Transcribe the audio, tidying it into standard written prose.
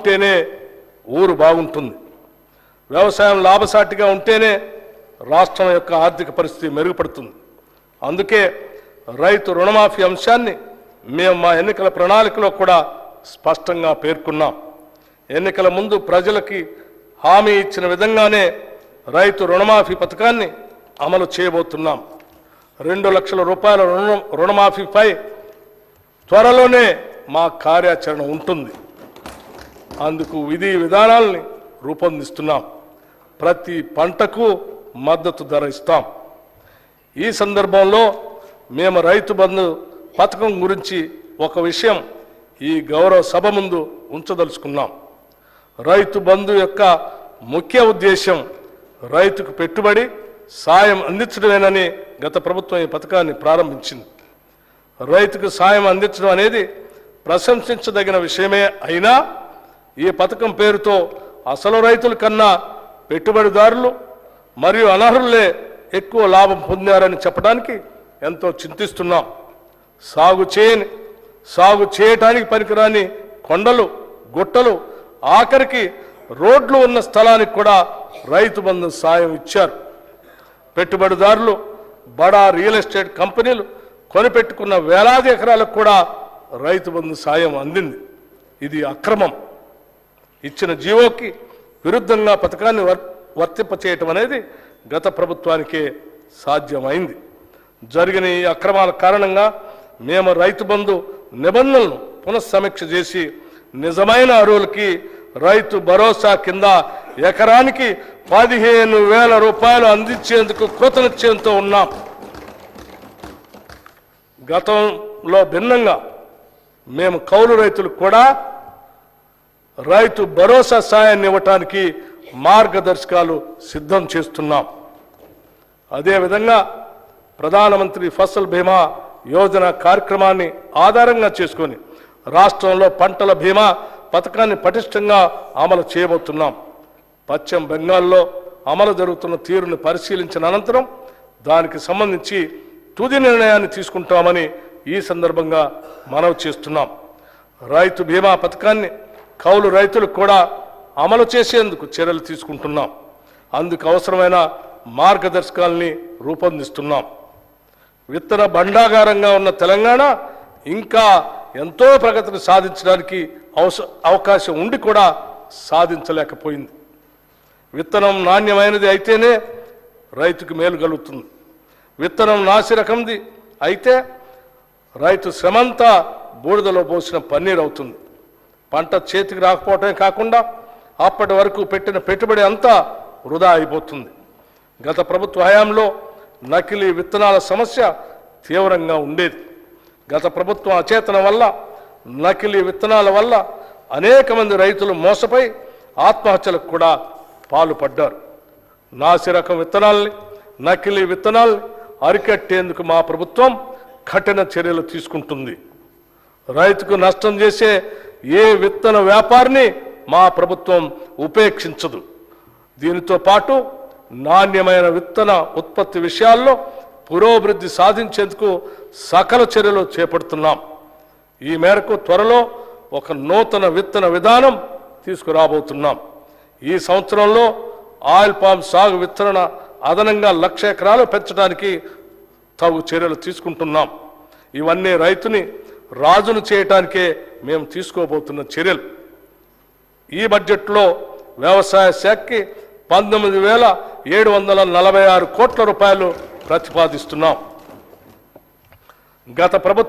బాగుంటేనే ఊరు బాగుంటుంది. వ్యవసాయం లాభసాటిగా ఉంటేనే రాష్ట్రం యొక్క ఆర్థిక పరిస్థితి మెరుగుపడుతుంది. అందుకే రైతు రుణమాఫీ అంశాన్ని మేము మా ఎన్నికల ప్రణాళికలో కూడా స్పష్టంగా పేర్కొన్నాం. ఎన్నికల ముందు ప్రజలకి హామీ ఇచ్చిన విధంగానే రైతు రుణమాఫీ పథకాన్ని అమలు చేయబోతున్నాం. 2 లక్షల రూపాయల రుణమాఫీపై త్వరలోనే మా కార్యాచరణ ఉంటుంది. అందుకు విధి విధానాలని రూపొందిస్తున్నాం. ప్రతి పంటకు మద్దతు ధర ఇస్తాం. ఈ సందర్భంలో మేము రైతు బంధు పథకం గురించి ఒక విషయం ఈ గౌరవ సభ ముందు ఉంచదలుచుకున్నాం. రైతు బంధు యొక్క ముఖ్య ఉద్దేశం రైతుకు పెట్టుబడి సాయం అందించడమేనని గత ప్రభుత్వం ఈ పథకాన్ని ప్రారంభించింది. రైతుకు సాయం అందించడం అనేది ప్రశంసించదగిన విషయమే అయినా ఈ పథకం పేరుతో అసలు రైతుల కన్నా పెట్టుబడిదారులు మరియు అనర్హులే ఎక్కువ లాభం పొందారని చెప్పడానికి ఎంతో చింతిస్తున్నాం. సాగు చేయటానికి పనికిరాని కొండలు, గుట్టలు, ఆఖరికి రోడ్లు ఉన్న స్థలానికి కూడా రైతు బంధు సాయం ఇచ్చారు. పెట్టుబడిదారులు, బడా రియల్ ఎస్టేట్ కంపెనీలు కొనిపెట్టుకున్న వేలాది ఎకరాలకు కూడా రైతు బంధు సాయం అందింది. ఇది అక్రమం. ఇచ్చిన జీవోకి విరుద్ధంగా పథకాన్ని వర్తింపచేయటం అనేది గత ప్రభుత్వానికే సాధ్యమైంది. జరిగిన ఈ అక్రమాల కారణంగా మేము రైతు బంధు నిబంధనలను పునఃసమీక్ష చేసి నిజమైన అర్హులకి రైతు భరోసా కింద ఎకరానికి 15,000 రూపాయలు అందించేందుకు కృతనిశ్చయంతో ఉన్నాం. గతంలో భిన్నంగా మేము కౌలు రైతులకు కూడా రైతు భరోసా సాయాన్ని ఇవ్వటానికి మార్గదర్శకాలు సిద్ధం చేస్తున్నాం. అదేవిధంగా ప్రధానమంత్రి ఫసల్ బీమా యోజన కార్యక్రమాన్ని ఆధారంగా చేసుకొని రాష్ట్రంలో పంటల బీమా పథకాన్ని పటిష్టంగా అమలు చేయబోతున్నాం. పశ్చిమ బెంగాల్లో అమలు జరుగుతున్న తీరును పరిశీలించిన అనంతరం దానికి సంబంధించి తుది నిర్ణయాన్ని తీసుకుంటామని ఈ సందర్భంగా మనవి చేస్తున్నాం. రైతు బీమా పథకాన్ని కౌలు రైతులకు కూడా అమలు చేసేందుకు చర్యలు తీసుకుంటున్నాం. అందుకు అవసరమైన మార్గదర్శకాలని రూపొందిస్తున్నాం. విత్తన భండాగారంగా ఉన్న తెలంగాణ ఇంకా ఎంతో ప్రగతిని సాధించడానికి అవకాశం ఉండి కూడా సాధించలేకపోయింది. విత్తనం నాణ్యమైనది అయితేనే రైతుకు మేలు కలుగుతుంది. విత్తనం నాసి రకంది అయితే రైతు శ్రమంతా బూడిదలో పోసిన పన్నీరు అవుతుంది. పంట చేతికి రాకపోవటమే కాకుండా అప్పటి వరకు పెట్టిన పెట్టుబడి అంతా వృధా అయిపోతుంది. గత ప్రభుత్వ హయాంలో నకిలీ విత్తనాల సమస్య తీవ్రంగా ఉండేది. గత ప్రభుత్వం అచేతన వల్ల, నకిలీ విత్తనాల వల్ల అనేక మంది రైతులు మోసపోయి ఆత్మహత్యలకు కూడా పాల్పడ్డారు. నాసి రకం విత్తనాల్ని, నకిలీ విత్తనాల్ని అరికట్టేందుకు మా ప్రభుత్వం కఠిన చర్యలు తీసుకుంటుంది. రైతుకు నష్టం చేసే ఏ విత్తన వ్యాపారిని మా ప్రభుత్వం ఉపేక్షించదు. దీనితో పాటు నాణ్యమైన విత్తన ఉత్పత్తి విషయాల్లో పురోభివృద్ధి సాధించేందుకు సకల చర్యలు చేపడుతున్నాం. ఈ మేరకు త్వరలో ఒక నూతన విత్తన విధానం తీసుకురాబోతున్నాం. ఈ సంవత్సరంలో ఆయిల్ పామ్ సాగు విత్తన అదనంగా 1,00,000 ఎకరాలు పెంచడానికి తగు చర్యలు తీసుకుంటున్నాం. ఇవన్నీ రైతుని రాజును చేయటానికే మేము తీసుకోబోతున్న చర్యలు. ఈ బడ్జెట్లో వ్యవసాయ శాఖకి 19,746 కోట్ల రూపాయలు ప్రతిపాదిస్తున్నాం. గత ప్రభుత్వం